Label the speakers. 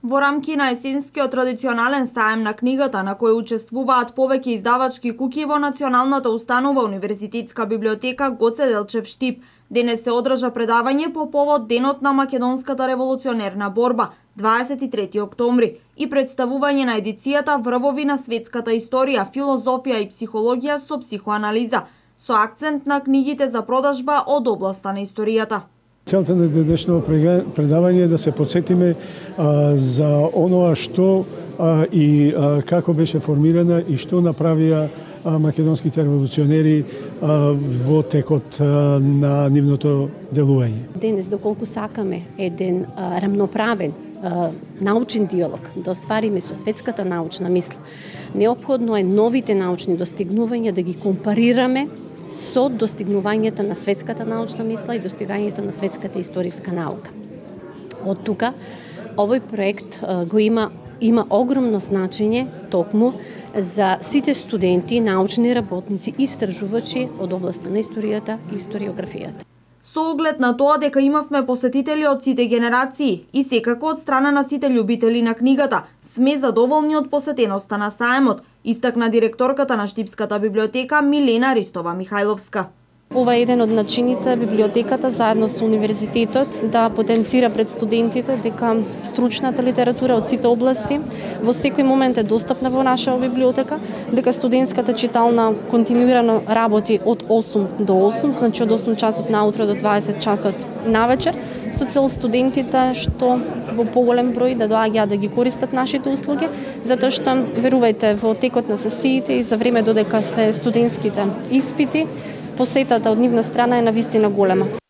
Speaker 1: Во рамки на есенскиот традиционален саем на книгата, на кој учествуваат повеќе издавачки куќи во Националната установа Универзитетска библиотека Гоце Делчев Штип, денес се одржа предавање по повод Денот на македонската револуционерна борба, 23 октомври, и представување на едицијата Врвови на светската историја, филозофија и психологија со психоанализа, со акцент на книгите за продажба од областа на историјата.
Speaker 2: Целта на денешното предавање е да се потсетиме за оноа што и како беше формирана и што направија македонските револуционери во текот на нивното делување.
Speaker 3: Денес, доколку сакаме еден рамноправен научен диалог да оствариме со светската научна мисла, неопходно е новите научни достигнувања да ги компарираме со достигнувањата на светската научна мисла и достигањето на светската историска наука. Од тука, овој проект го има огромно значење токму за сите студенти, научни работници и истражувачи од областа на историјата и историографијата.
Speaker 1: Со оглед на тоа дека имавме посетители од сите генерации и секако од страна на сите љубители на книгата, сме задоволни од посетеноста на саемот, истакна директорката на Штипската библиотека Милена Ристова Михајловска.
Speaker 4: Ова е еден од начините библиотеката заедно со универзитетот да потенцира пред студентите дека стручната литература од сите области во секој момент е достапна во нашава библиотека, дека студентската читална континуирано работи од 8 до 8, значи од 8 часот наутро до 20 часот навечер, со цел студентите што во поголем број да доаѓаат да ги користат нашите услуги, затоа што верувајте во текот на сесиите и за време додека се студентските испити, посетата од нивна страна е навистина голема.